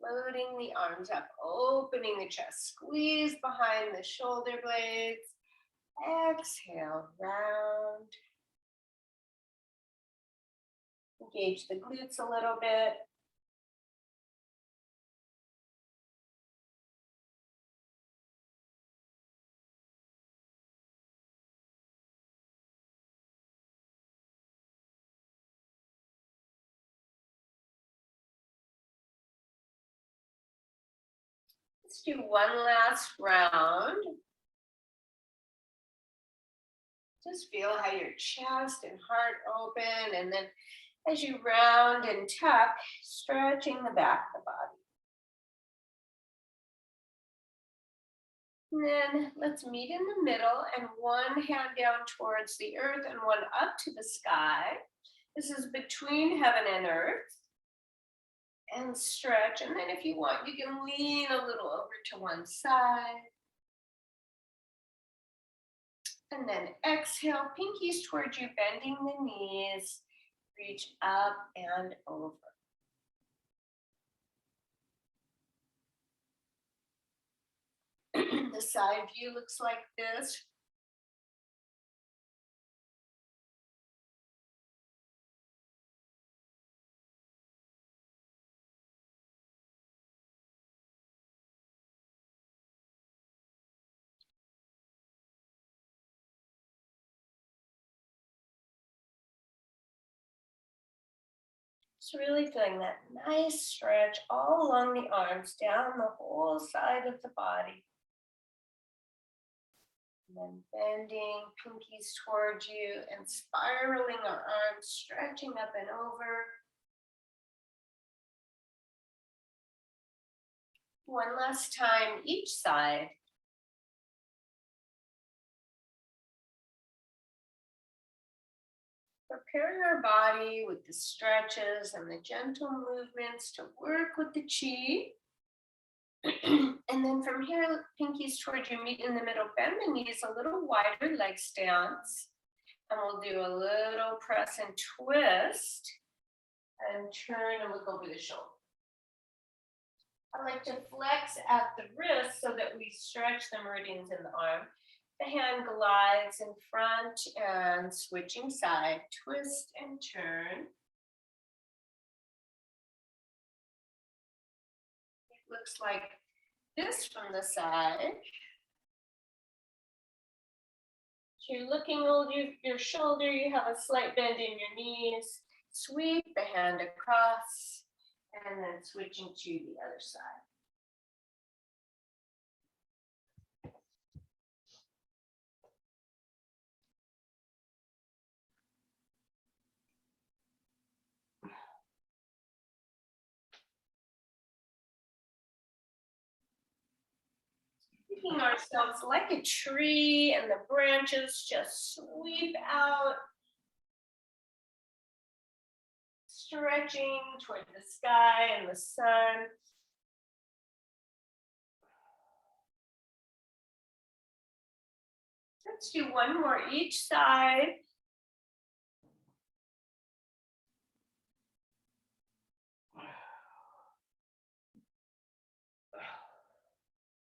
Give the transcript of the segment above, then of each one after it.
Floating the arms up, opening the chest, squeeze behind the shoulder blades. Exhale, round. Engage the glutes a little bit. Let's do one last round. Just feel how your chest and heart open, and then as you round and tuck, stretching the back of the body. And then let's meet in the middle, and one hand down towards the earth and one up to the sky. This is between heaven and earth. And stretch, and then if you want, you can lean a little over to one side. And then exhale, pinkies towards you, bending the knees. Reach up and over. The side view looks like this. Just really feeling that nice stretch all along the arms, down the whole side of the body. And then bending, pinkies towards you, and spiraling our arms, stretching up and over. One last time, each side. Preparing our body with the stretches and the gentle movements to work with the chi. And then from here, pinkies towards you, meet in the middle, bend the knees, a little wider leg stance. And we'll do a little press and twist. And turn and look over the shoulder. I like to flex at the wrist so that we stretch the meridians in the arm. The hand glides in front and switching side, twist and turn. It looks like this from the side. So you're looking over your shoulder, you have a slight bend in your knees. Sweep the hand across and then switching to the other side. Thinking ourselves like a tree, and the branches just sweep out, stretching toward the sky and the sun. Let's do one more each side.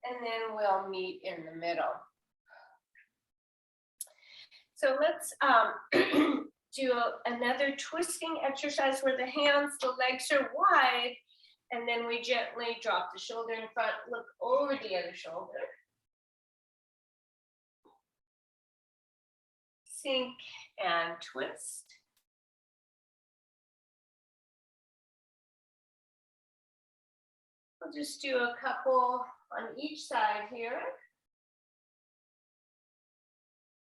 And then we'll meet in the middle. So let's do another twisting exercise where the hands, the legs are wide, and then we gently drop the shoulder in front, look over the other shoulder. Sink and twist. We'll just do a couple on each side here.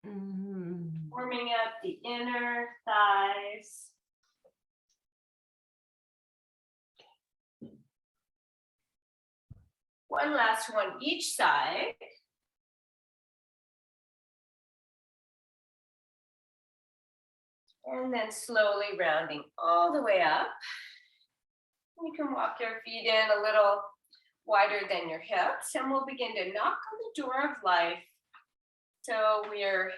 Warming up the inner thighs. One last one each side. And then slowly rounding all the way up. You can walk your feet in a little wider than your hips, and we'll begin to knock on the door of life. So we're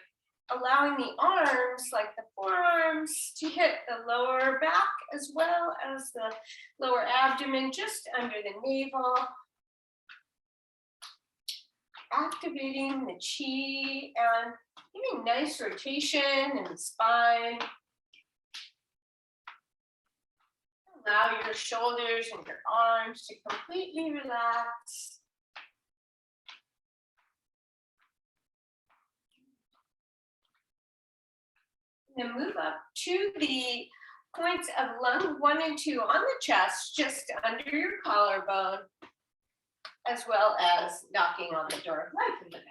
allowing the arms, like the forearms, to hit the lower back as well as the lower abdomen, just under the navel. Activating the chi and giving nice rotation in the spine. Allow your shoulders and your arms to completely relax. And then move up to the points of lung 1 and 2 on the chest, just under your collarbone, as well as knocking on the door of life in the back.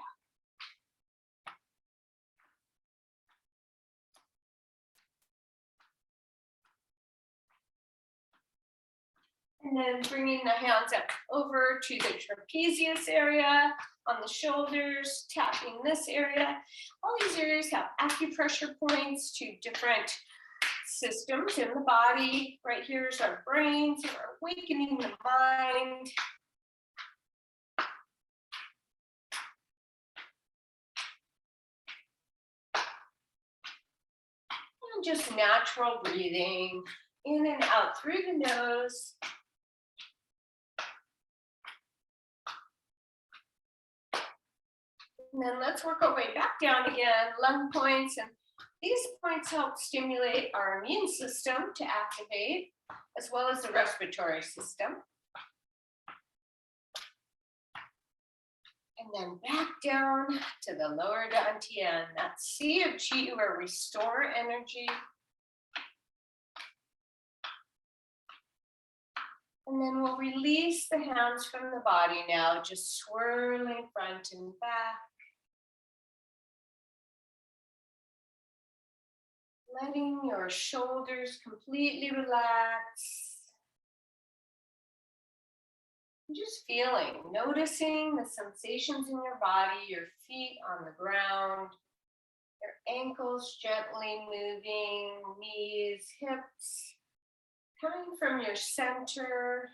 And then bringing the hands up over to the trapezius area on the shoulders, tapping this area. All these areas have acupressure points to different systems in the body. Right here is our brain, so we're awakening the mind. And just natural breathing in and out through the nose. And then let's work our way back down again, lung points. And these points help stimulate our immune system to activate, as well as the respiratory system. And then back down to the lower dantian, that sea of chi where we store energy. And then we'll release the hands from the body now, just swirling front and back. Letting your shoulders completely relax. Just feeling, noticing the sensations in your body, your feet on the ground, your ankles gently moving, knees, hips, coming from your center,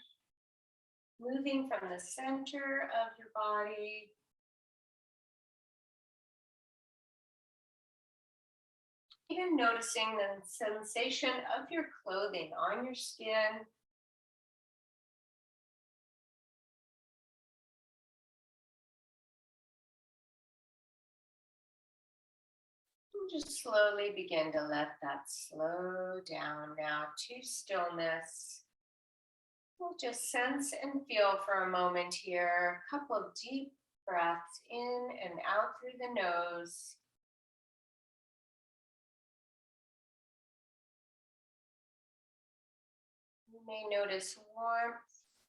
moving from the center of your body. Even noticing the sensation of your clothing on your skin. And just slowly begin to let that slow down now to stillness. We'll just sense and feel for a moment here. A couple of deep breaths in and out through the nose. You may notice warmth,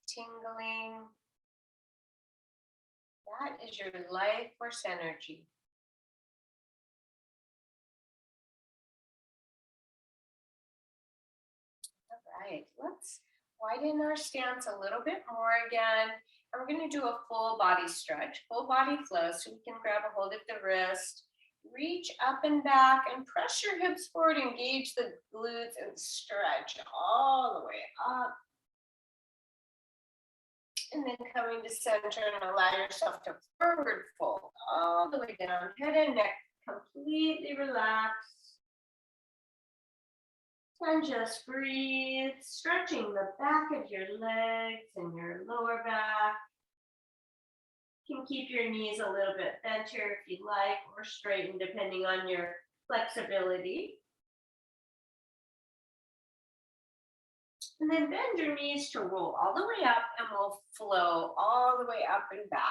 tingling. That is your life force energy. All right, let's widen our stance a little bit more again. And we're going to do a full body stretch, full body flow, so we can grab a hold of the wrist. Reach up and back and press your hips forward, engage the glutes and stretch all the way up. And then coming to center and allow yourself to forward fold all the way down, head and neck completely relaxed. And just breathe, stretching the back of your legs and your lower back. You can keep your knees a little bit benter if you like, or straighten depending on your flexibility. And then bend your knees to roll all the way up, and we'll flow all the way up and back.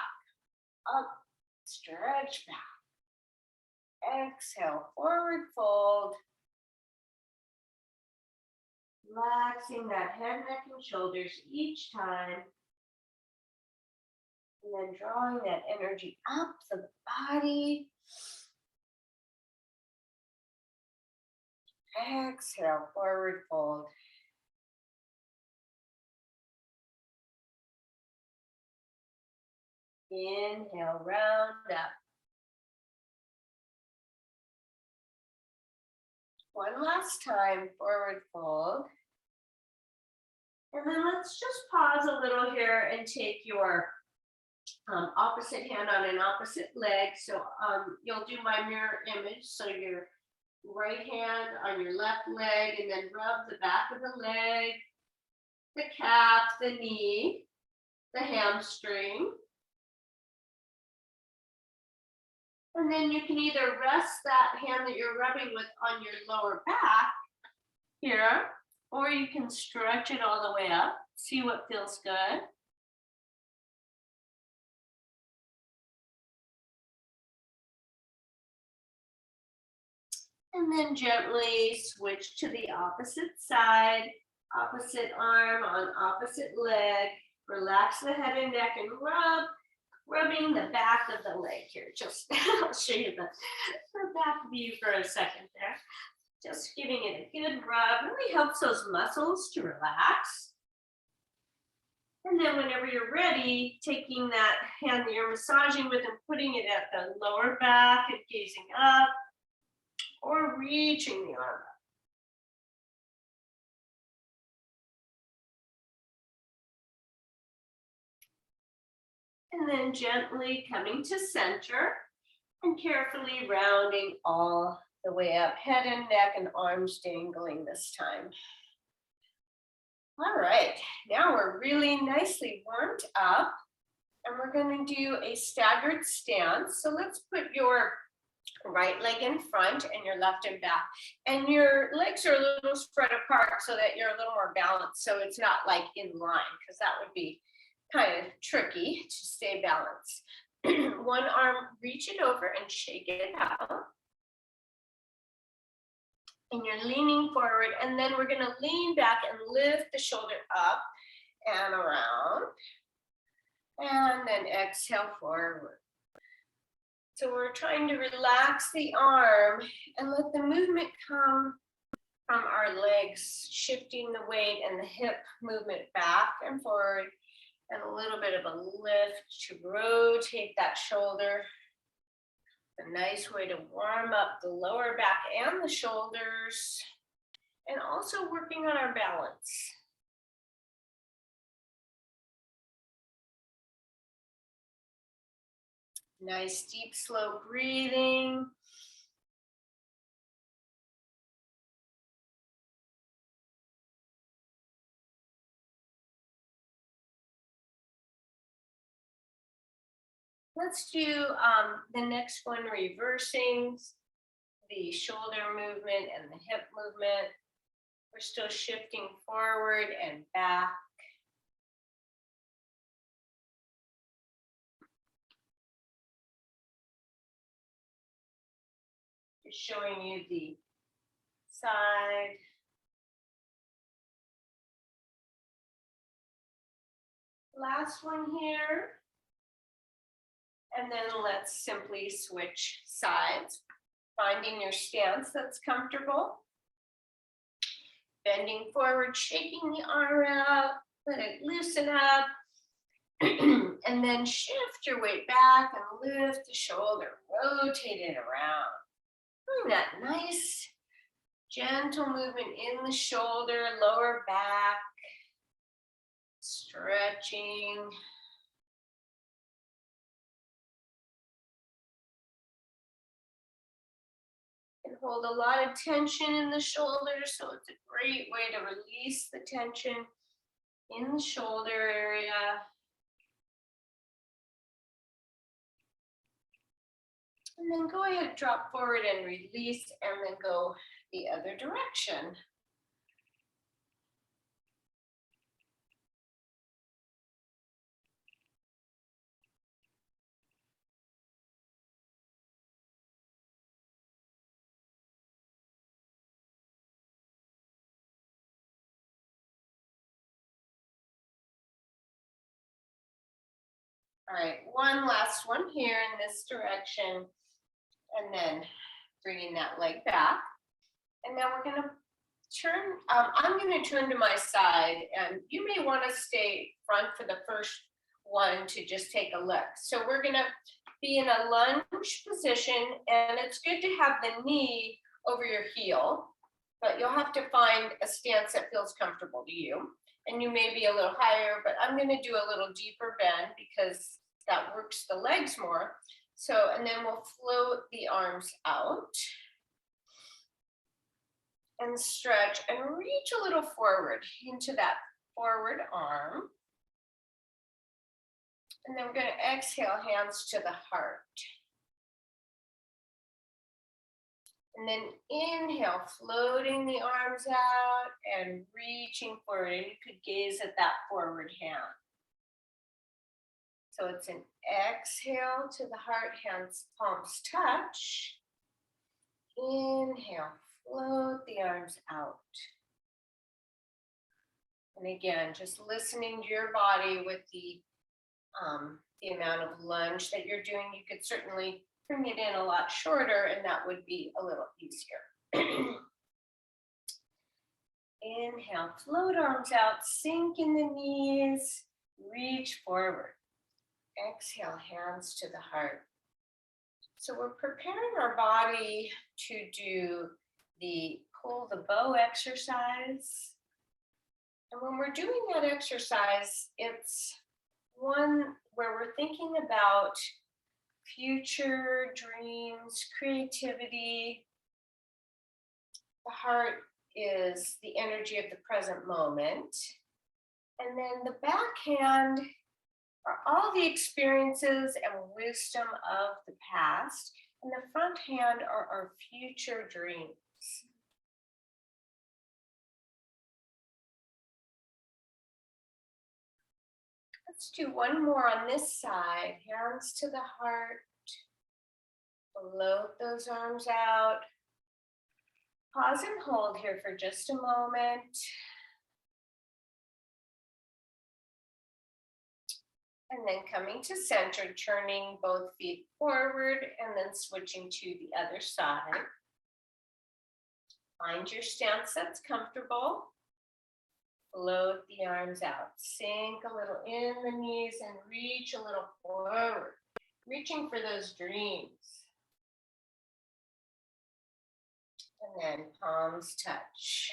Up, stretch back. Exhale, forward fold. Relaxing that head, neck, and shoulders each time. And then drawing that energy up the body. Exhale, forward fold. Inhale, round up. One last time, forward fold. And then let's just pause a little here and take your opposite hand on an opposite leg. So you'll do my mirror image. So your right hand on your left leg, and then rub the back of the leg, the calf, the knee, the hamstring. And then you can either rest that hand that you're rubbing with on your lower back here, or you can stretch it all the way up. See what feels good. And then gently switch to the opposite side, opposite arm on opposite leg. Relax the head and neck and rubbing the back of the leg here. Just, I'll show you the back view for a second there. Just giving it a good rub. Really helps those muscles to relax. And then whenever you're ready, taking that hand that you're massaging with and putting it at the lower back and gazing up, or reaching the arm up. And then gently coming to center and carefully rounding all the way up, head and neck and arms dangling this time. All right, now we're really nicely warmed up and we're going to do a staggered stance. So let's put your right leg in front and your left in back. And your legs are a little spread apart so that you're a little more balanced. So it's not like in line, because that would be kind of tricky to stay balanced. One arm, reach it over and shake it out. And you're leaning forward, and then we're going to lean back and lift the shoulder up and around. And then exhale forward. So we're trying to relax the arm and let the movement come from our legs, shifting the weight and the hip movement back and forward, and a little bit of a lift to rotate that shoulder. A nice way to warm up the lower back and the shoulders, and also working on our balance. Nice, deep, slow breathing. Let's do the next one, reversing the shoulder movement and the hip movement. We're still shifting forward and back. Just showing you the side. Last one here. And then let's simply switch sides, finding your stance that's comfortable. Bending forward, shaking the arm out, let it loosen up. And then shift your weight back and lift the shoulder, rotate it around. Doing that nice, gentle movement in the shoulder, lower back, stretching. And hold a lot of tension in the shoulders, so it's a great way to release the tension in the shoulder area. And then go ahead, drop forward and release, and then go the other direction. All right, one last one here in this direction, and then bringing that leg back. And now we're gonna turn, I'm gonna turn to my side, and you may wanna stay front for the first one to just take a look. So we're gonna be in a lunge position, and it's good to have the knee over your heel, but you'll have to find a stance that feels comfortable to you. And you may be a little higher, but I'm gonna do a little deeper bend because that works the legs more. So, and then we'll float the arms out and stretch and reach a little forward into that forward arm. And then we're going to exhale, hands to the heart. And then inhale, floating the arms out and reaching forward. And you could gaze at that forward hand. So it's an exhale to the heart, hands, palms touch. Inhale, float the arms out. And again, just listening to your body with the amount of lunge that you're doing. You could certainly bring it in a lot shorter, and that would be a little easier. Inhale, float arms out, sink in the knees, reach forward. Exhale, hands to the heart. So we're preparing our body to do the pull the bow exercise. And when we're doing that exercise, it's one where we're thinking about future dreams, creativity. The heart is the energy of the present moment. And then the backhand are all the experiences and wisdom of the past. And the front hand are our future dreams. Let's do one more on this side. Hands to the heart. Float those arms out. Pause and hold here for just a moment. And then coming to center, turning both feet forward and then switching to the other side. Find your stance that's comfortable. Float the arms out. Sink a little in the knees and reach a little forward. Reaching for those dreams. And then palms touch.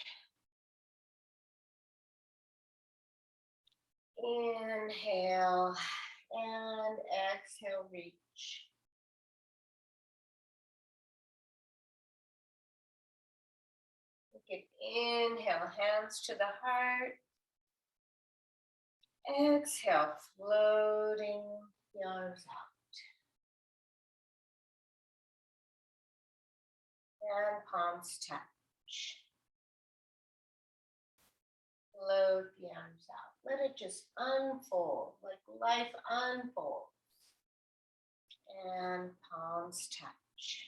Inhale and exhale, reach. You can inhale, hands to the heart. Exhale, floating the arms out. And palms touch. Float the arms out. Let it just unfold, like life unfolds. And palms touch.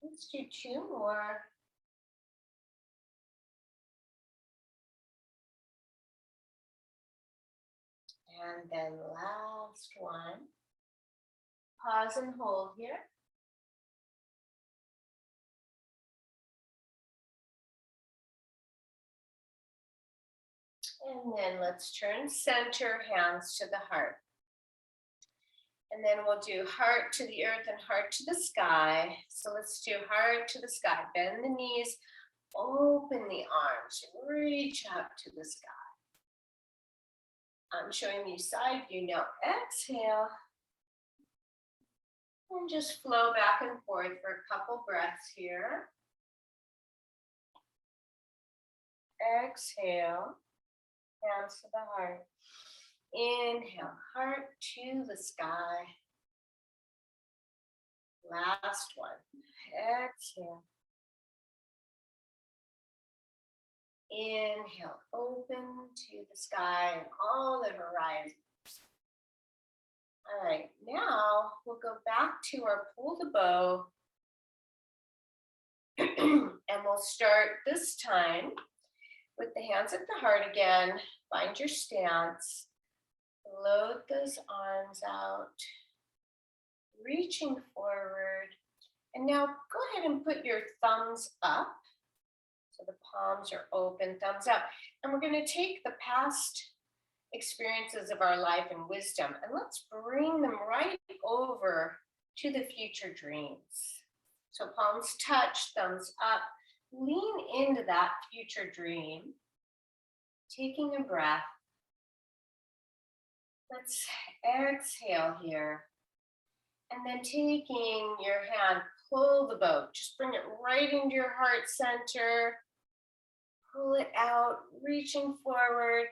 Let's do two more. And then last one. Pause and hold here. And then let's turn center, hands to the heart. And then we'll do heart to the earth and heart to the sky. So let's do heart to the sky. Bend the knees, open the arms, reach up to the sky. I'm showing you side view. Now exhale. And just flow back and forth for a couple breaths here. Exhale. Hands to the heart. Inhale, heart to the sky. Last one. Exhale. Inhale, open to the sky and all the horizons. All right, now we'll go back to our pull the bow. And we'll start this time with the hands at the heart again. Find your stance. Float those arms out. Reaching forward. And now go ahead and put your thumbs up. So the palms are open, thumbs up. And we're going to take the past experiences of our life and wisdom, and let's bring them right over to the future dreams. So palms touch, thumbs up. Lean into that future dream. Taking a breath. Let's exhale here. And then taking your hand, pull the boat. Just bring it right into your heart center. Pull it out, reaching forward.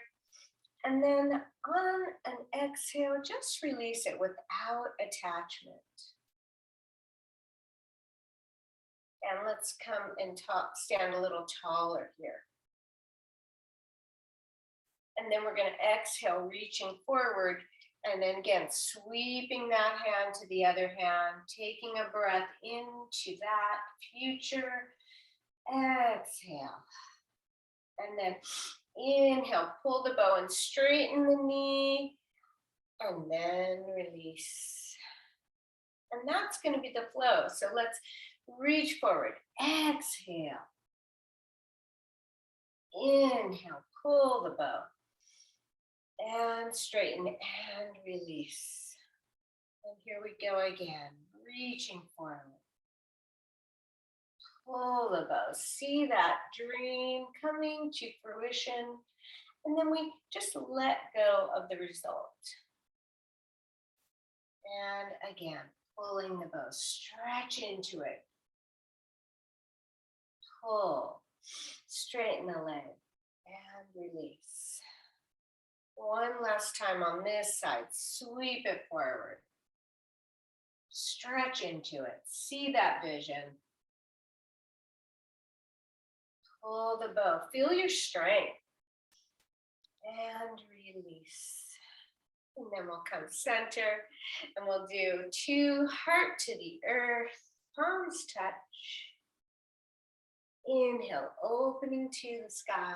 And then on an exhale, just release it without attachment. And let's come and stand a little taller here. And then we're going to exhale, reaching forward. And then again, sweeping that hand to the other hand, taking a breath into that future. Exhale. And then inhale, pull the bow and straighten the knee. And then release. And that's going to be the flow. So let's reach forward. Exhale. Inhale, pull the bow. And straighten and release. And here we go again, reaching forward. Pull the bow. See that dream coming to fruition. And then we just let go of the result. And again, pulling the bow. Stretch into it. Pull. Straighten the leg. And release. One last time on this side. Sweep it forward. Stretch into it. See that vision. Pull the bow. Feel your strength. And release. And then we'll come center. And we'll do 2 heart to the earth. Palms touch. Inhale, opening to the sky.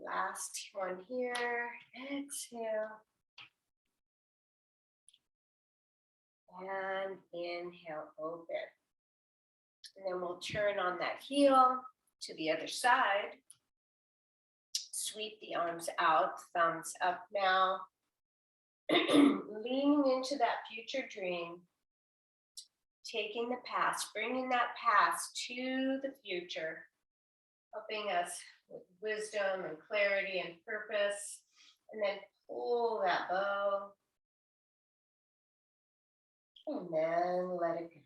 Last one here. Exhale. And inhale, open. And then we'll turn on that heel to the other side. Sweep the arms out, thumbs up now. Leaning into that future dream. Taking the past, bringing that past to the future. Helping us with wisdom and clarity and purpose. And then pull that bow. And then let it go.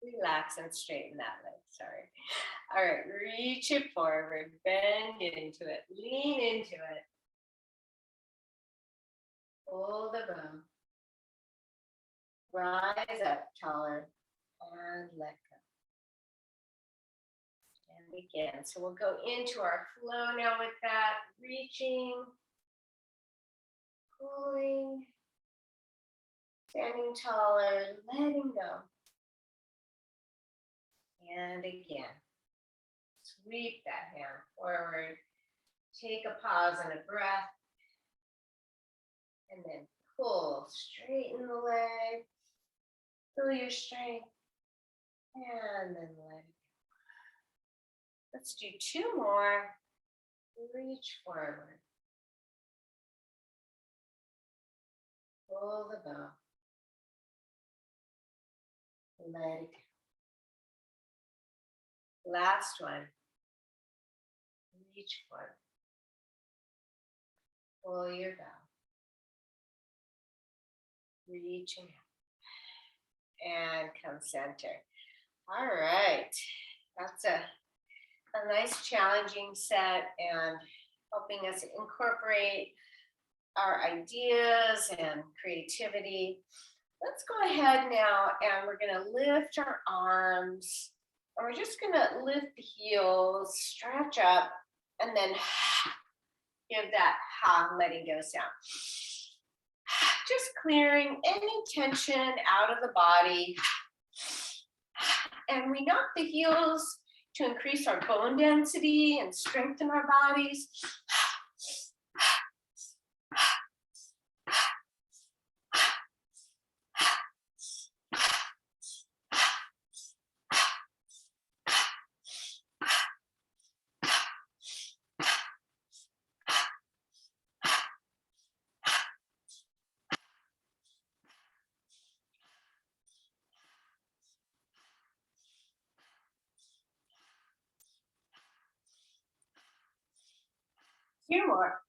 Relax and straighten that leg, sorry. All right, reach it forward, bend into it, lean into it. Pull the bow. Rise up taller and let go. And begin. So we'll go into our flow now with that, reaching, pulling, standing taller, letting go. And again, sweep that hand forward, take a pause and a breath, and then pull, straighten the leg, feel your strength, and then let it go. Let's do 2 more. Reach forward. Pull the bow. Let it go. Last one. Reach forward. Pull your bow. Reaching out. And come center. All right. That's a nice challenging set and helping us incorporate our ideas and creativity. Let's go ahead now and we're going to lift our arms. And we're just going to lift the heels, stretch up, and then give that letting go sound. Just clearing any tension out of the body. And we knock the heels to increase our bone density and strengthen our bodies. Few more.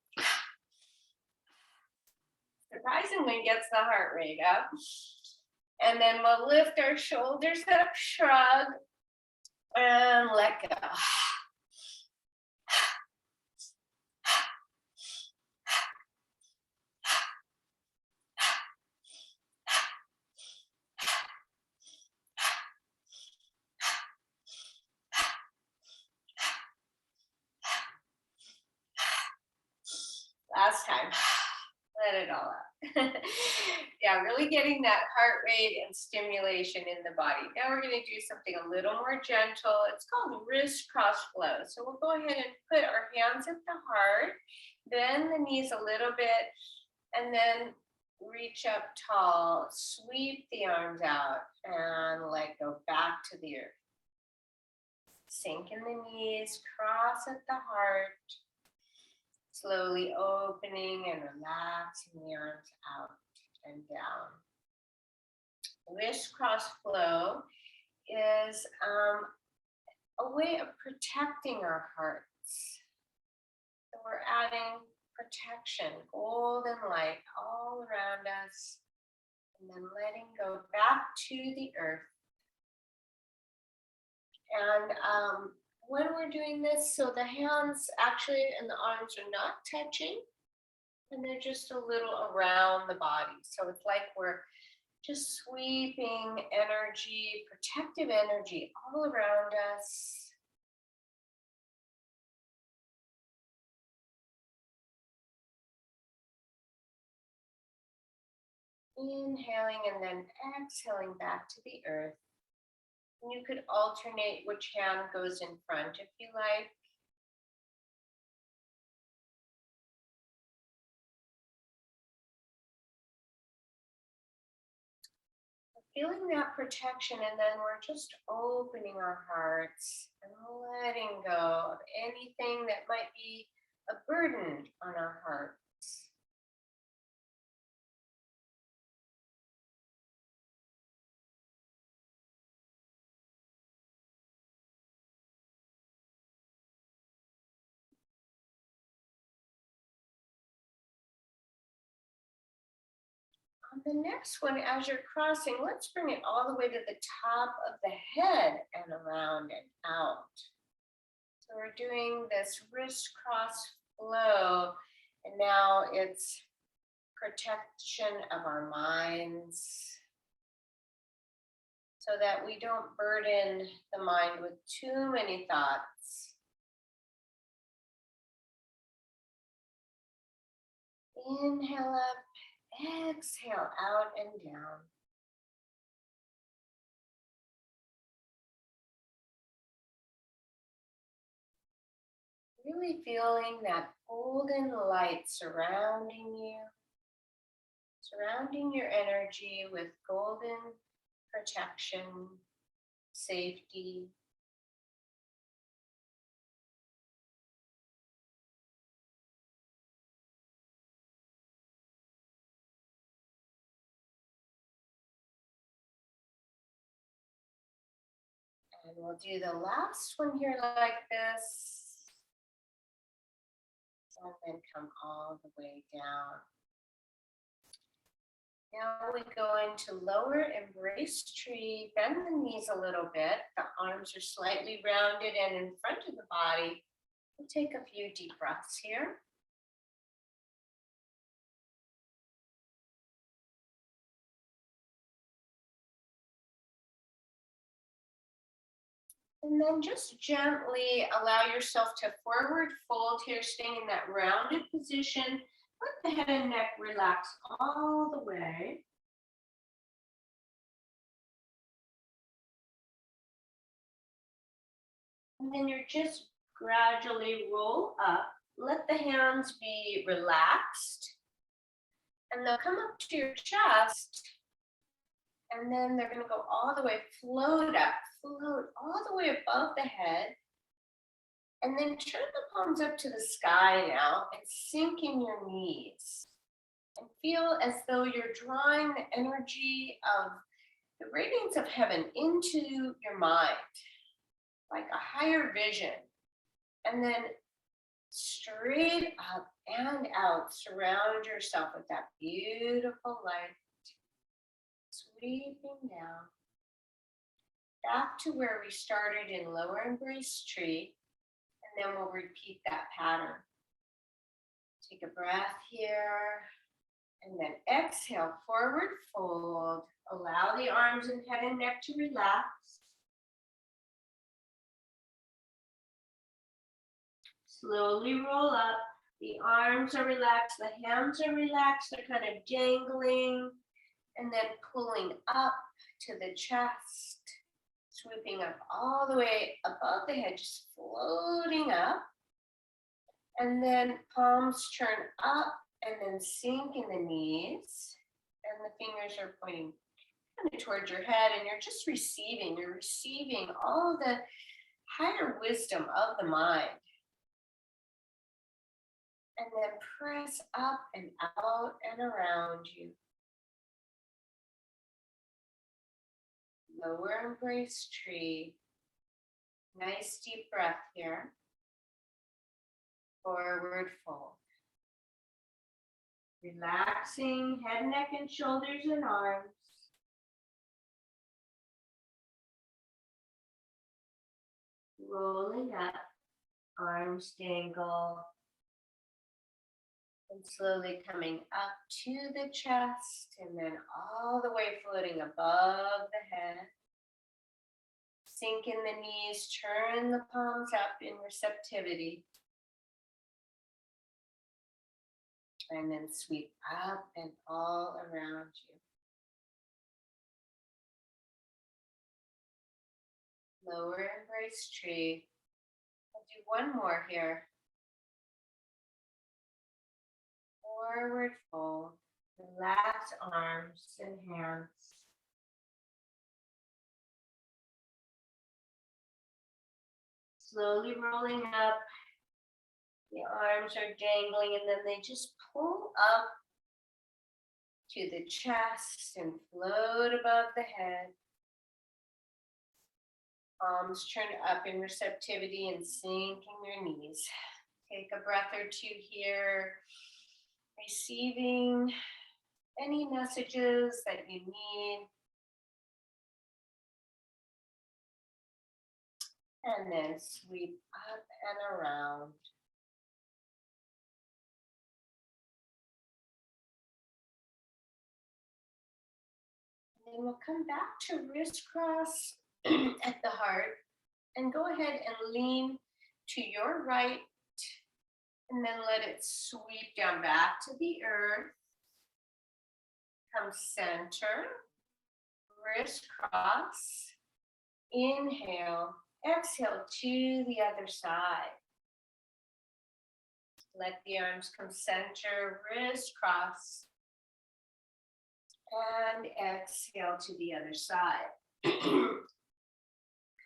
surprisingly gets the heart rate up. And then we'll lift our shoulders up, shrug, and let go. Last time. Let it all out. Yeah, really getting that heart rate and stimulation in the body. Now we're going to do something a little more gentle. It's called wrist cross flow. So we'll go ahead and put our hands at the heart, bend the knees a little bit, and then reach up tall, sweep the arms out, and let go back to the earth. Sink in the knees, cross at the heart. Slowly opening and relaxing the arms out and down. Wrist cross flow is a way of protecting our hearts. So we're adding protection, golden light all around us, and then letting go back to the earth. And when we're doing this, so the hands actually and the arms are not touching, and they're just a little around the body. So it's like we're just sweeping energy, protective energy all around us. Inhaling and then exhaling back to the earth. And you could alternate which hand goes in front if you like. Feeling that protection, and then we're just opening our hearts and letting go of anything that might be a burden on our hearts. On the next one, as you're crossing, let's bring it all the way to the top of the head and around and out. So we're doing this wrist cross flow, and now it's protection of our minds so that we don't burden the mind with too many thoughts. Inhale up, exhale out and down. Really feeling that golden light surrounding you, surrounding your energy with golden protection, safety. And we'll do the last one here like this. And then come all the way down. Now we go into lower embrace tree, bend the knees a little bit. The arms are slightly rounded and in front of the body. We'll take a few deep breaths here. And then just gently allow yourself to forward fold here, staying in that rounded position. Let the head and neck relax all the way. And then you're just gradually roll up. Let the hands be relaxed. And they'll come up to your chest. And then they're going to go all the way, float up, float all the way above the head. And then turn the palms up to the sky now and sink in your knees. And feel as though you're drawing the energy of the radiance of heaven into your mind, like a higher vision. And then straight up and out. Surround yourself with that beautiful light, sweeping down. Back to where we started in lower embrace tree, and then we'll repeat that pattern. Take a breath here, and then exhale, forward fold. Allow the arms and head and neck to relax. Slowly roll up. The arms are relaxed, the hands are relaxed, they're kind of dangling, and then pulling up to the chest, swooping up all the way above the head, just floating up. And then palms turn up and then sink in the knees. And the fingers are pointing kind of towards your head, and you're just receiving. You're receiving all the higher wisdom of the mind. And then press up and out and around you. Lower embrace tree. Nice deep breath here. Forward fold. Relaxing head, neck, and shoulders and arms. Rolling up, arms dangle. And slowly coming up to the chest and then all the way floating above the head. Sink in the knees, turn the palms up in receptivity. And then sweep up and all around you. Lower embrace tree. I'll do one more here. Forward fold. Relax arms and hands. Slowly rolling up. The arms are dangling, and then they just pull up to the chest and float above the head. Palms turn up in receptivity and sinking your knees. Take a breath or two here, receiving any messages that you need. And then sweep up and around. And then we'll come back to wrist cross at the heart, and go ahead and lean to your right, and then let it sweep down back to the earth. Come center, wrist cross, inhale, exhale to the other side. Let the arms come center, wrist cross, and exhale to the other side.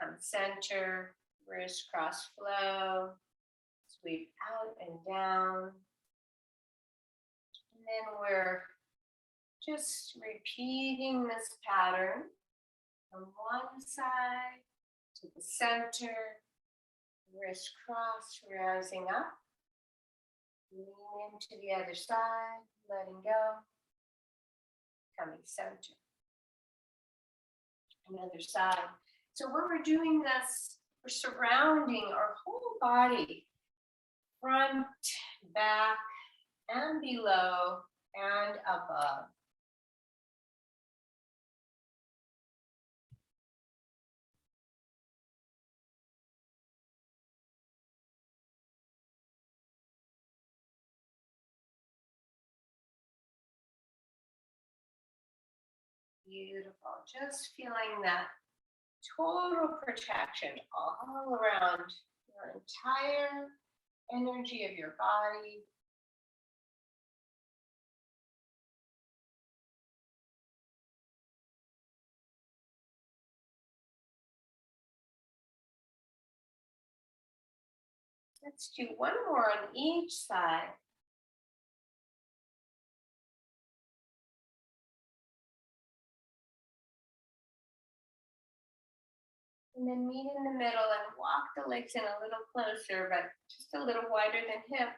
Come center, wrist cross flow, sweep out and down. And then we're just repeating this pattern from one side to the center, wrist cross, rising up, lean into the other side, letting go, coming center. Another side. So when we're doing this, we're surrounding our whole body, front, back, and below, and above. Beautiful. Just feeling that total protection all around your entire energy of your body. Let's do one more on each side. And then meet in the middle and walk the legs in a little closer, but just a little wider than hip.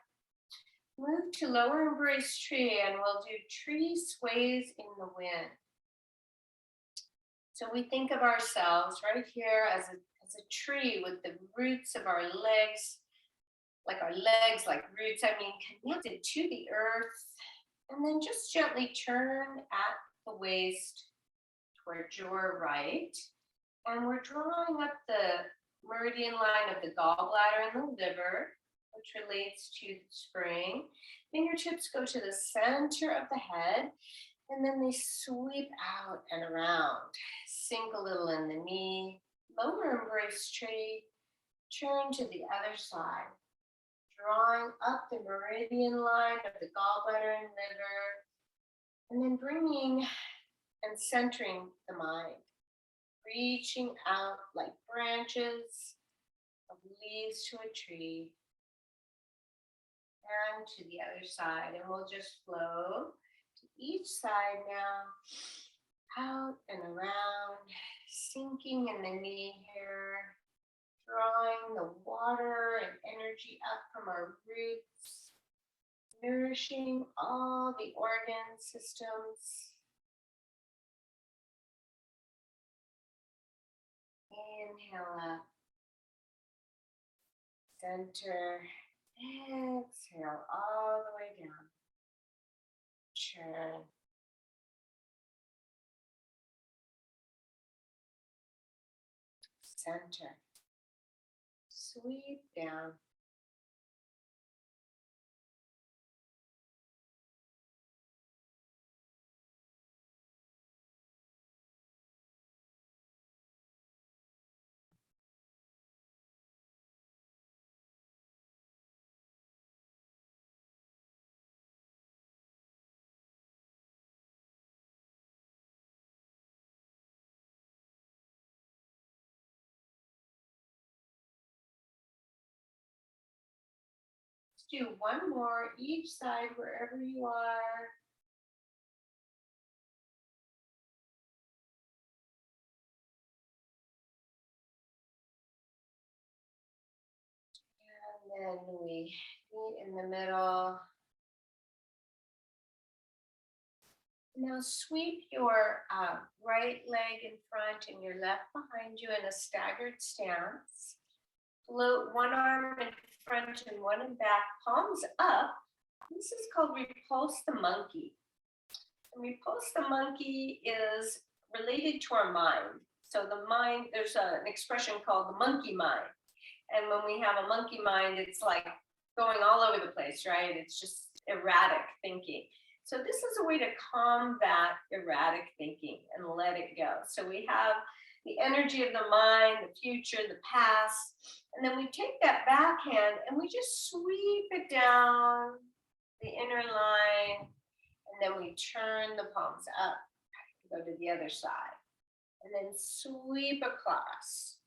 Move to lower embrace tree, and we'll do tree sways in the wind. So we think of ourselves right here as a tree with the roots of our legs, like roots, connected to the earth. And then just gently turn at the waist toward your right. And we're drawing up the meridian line of the gallbladder and the liver, which relates to the spring. Fingertips go to the center of the head, and then they sweep out and around. Sink a little in the knee, lower embrace tree, turn to the other side, drawing up the meridian line of the gallbladder and liver, and then bringing and centering the mind, reaching out like branches of leaves to a tree, and to the other side. And we'll just flow to each side now, out and around, sinking in the knee here, drawing the water and energy up from our roots, nourishing all the organ systems. Inhale up, center, exhale all the way down, turn. Center, sweep down, do one more each side wherever you are. And then we meet in the middle. Now sweep your right leg in front and your left behind you in a staggered stance. Float one arm in front and one in back, palms up. This is called repulse the monkey. And repulse the monkey is related to our mind. So the mind, there's an expression called the monkey mind. And when we have a monkey mind, it's like going all over the place, right? It's just erratic thinking. So this is a way to combat erratic thinking and let it go. So we have the energy of the mind, the future, the past, and then we take that backhand and we just sweep it down the inner line, and then we turn the palms up, go to the other side, and then sweep across.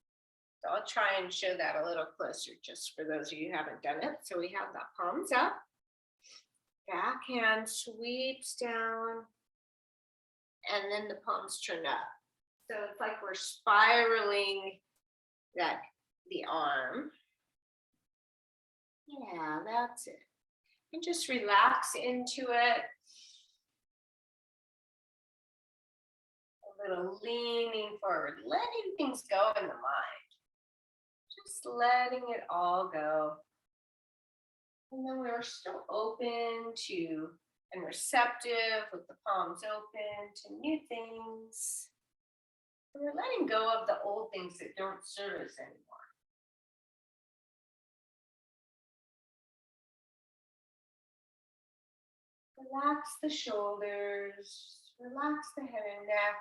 So I'll try and show that a little closer just for those of you who haven't done it. So we have the palms up, backhand sweeps down, and then the palms turn up. So it's like we're spiraling the arm. Yeah, that's it. And just relax into it. A little leaning forward, letting things go in the mind. Just letting it all go. And then we're still open to and receptive with the palms open to new things. And we're letting go of the old things that don't serve us anymore. Relax the shoulders, relax the head and neck.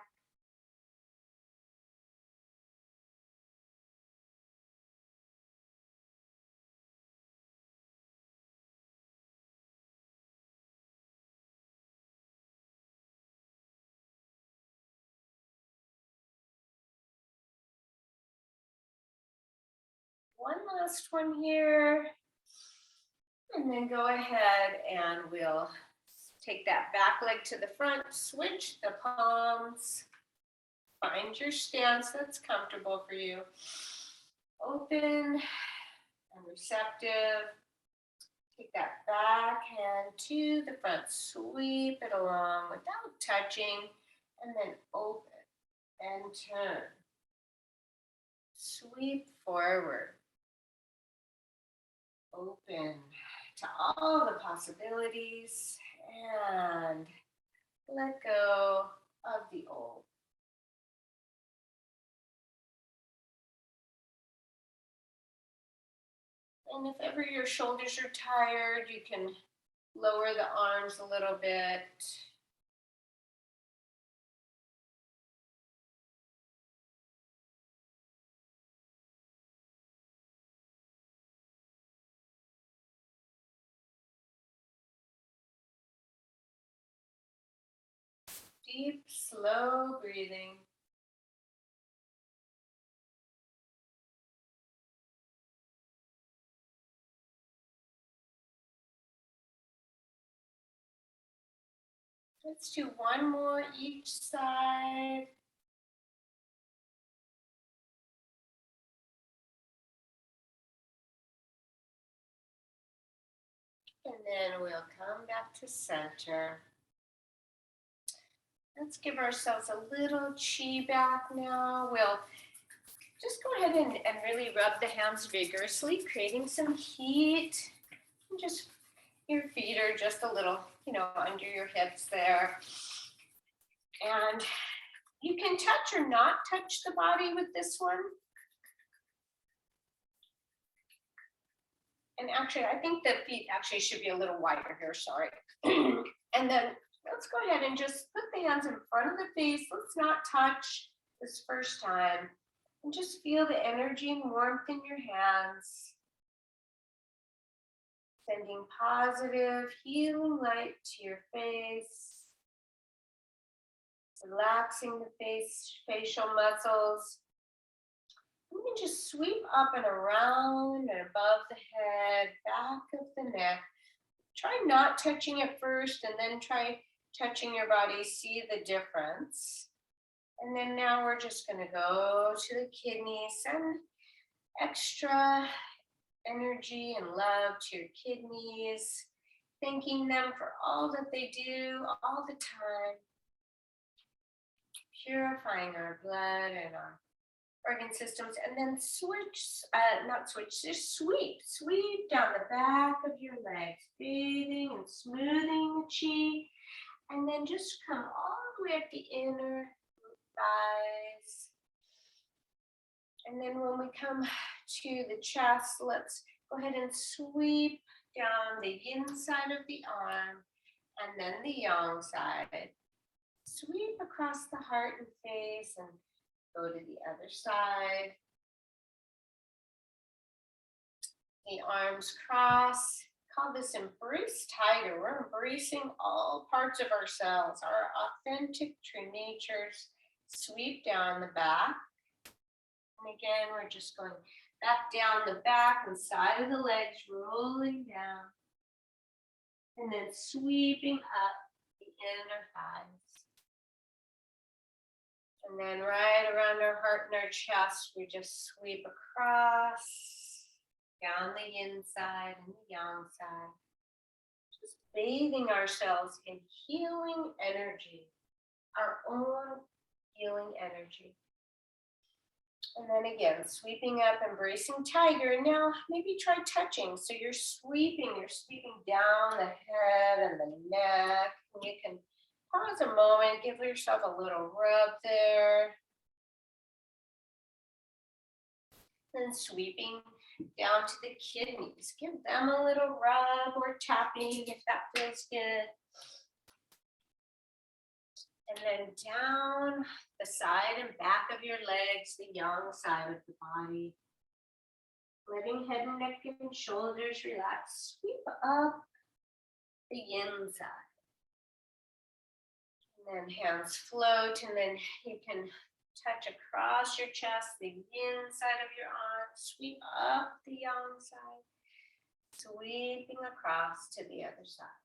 One last one here. And then go ahead and we'll take that back leg to the front, switch the palms, find find your stance that's comfortable for you. Open and receptive. Take that back hand to the front, sweep it along without touching, and then open and turn. Sweep forward. Open to all the possibilities and let go of the old. And if ever your shoulders are tired, you can lower the arms a little bit. Deep, slow breathing. Let's do one more each side. And then we'll come back to center. Let's give ourselves a little chi back now. We'll just go ahead and really rub the hands vigorously, creating some heat. And just your feet are just a little, under your hips there. And you can touch or not touch the body with this one. And actually, I think the feet actually should be a little wider here, sorry. And then let's go ahead and just put the hands in front of the face. Let's not touch this first time. And just feel the energy and warmth in your hands. Sending positive, healing light to your face. Relaxing the facial muscles. You can just sweep up and around and above the head, back of the neck. Try not touching it first and then try touching your body, see the difference. And then now we're just going to go to the kidneys, send extra energy and love to your kidneys, thanking them for all that they do all the time, purifying our blood and our organ systems, and then just sweep down the back of your legs, bathing and smoothing the chi, and then just come all the way up the inner thighs. And then when we come to the chest, let's go ahead and sweep down the yin side of the arm and then the yang side. Sweep across the heart and face and go to the other side. The arms cross. Call this embrace tiger. We're embracing all parts of ourselves, our authentic true natures. Sweep down the back. And again, we're just going back down the back and side of the legs, rolling down. And then sweeping up the inner thighs. And then right around our heart and our chest, we just sweep across, down the yin side and the yang side. Just bathing ourselves in healing energy, our own healing energy. And then again, sweeping up, embracing tiger. And now maybe try touching. So you're sweeping down the head and the neck. And you can pause a moment, give yourself a little rub there. Then sweeping down to the kidneys. Give them a little rub or tapping if that feels good. And then down the side and back of your legs, the yang side of the body. Letting head and neck and shoulders relax. Sweep up the yin side. And then hands float, and then you can touch across your chest, the yin side of your arm. Sweep up the yang side. Sweeping across to the other side.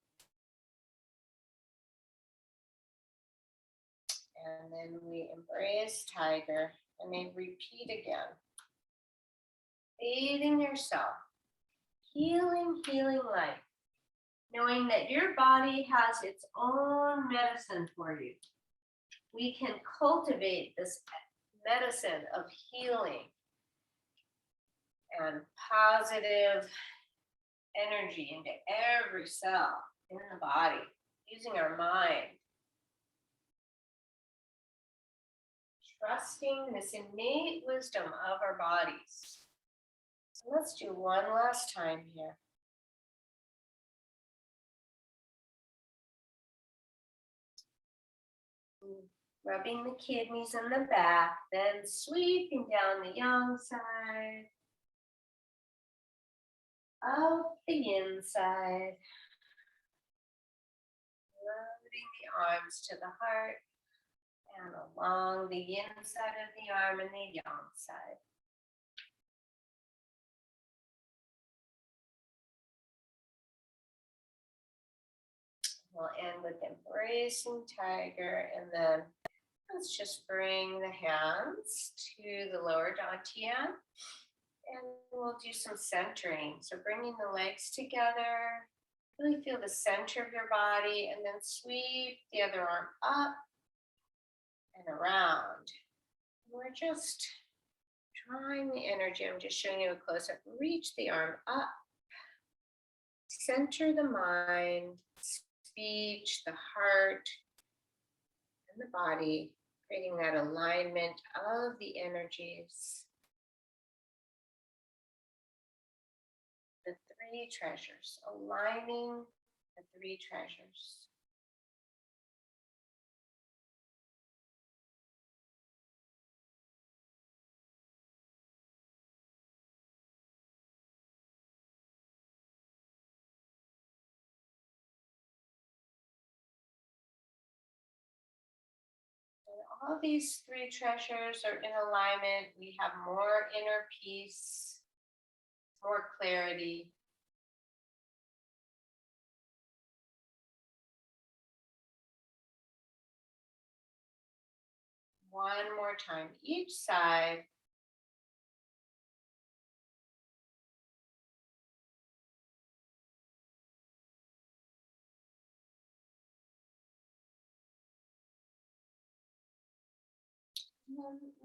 And then we embrace tiger and then repeat again. Bathing yourself, healing life, knowing that your body has its own medicine for you. We can cultivate this medicine of healing and positive energy into every cell in the body using our mind. Trusting this innate wisdom of our bodies. So let's do one last time here. Rubbing the kidneys in the back, then sweeping down the yang side, up the yin side, loading the arms to the heart, and along the yin side of the arm and the yang side. We'll end with embracing tiger, and then let's just bring the hands to the lower dantian, and we'll do some centering. So bringing the legs together, really feel the center of your body, and then sweep the other arm up and around. We're just drawing the energy. I'm just showing you a close-up. Reach the arm up, center the mind, speech, the heart, and the body, creating that alignment of the energies. The three treasures, aligning the three treasures. All these three treasures are in alignment. We have more inner peace, more clarity. One more time, each side.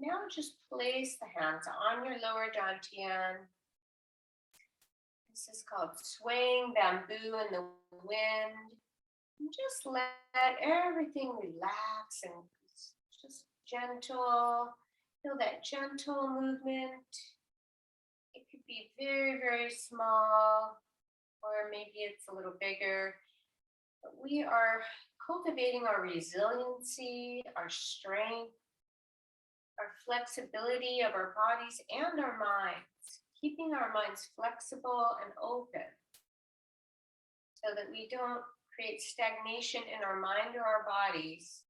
Now just place the hands on your lower dantian. This is called swaying bamboo in the wind. And just let everything relax and just gentle. Feel that gentle movement. It could be very, very small, or maybe it's a little bigger. But we are cultivating our resiliency, our strength, our flexibility of our bodies and our minds, keeping our minds flexible and open so that we don't create stagnation in our mind or our bodies,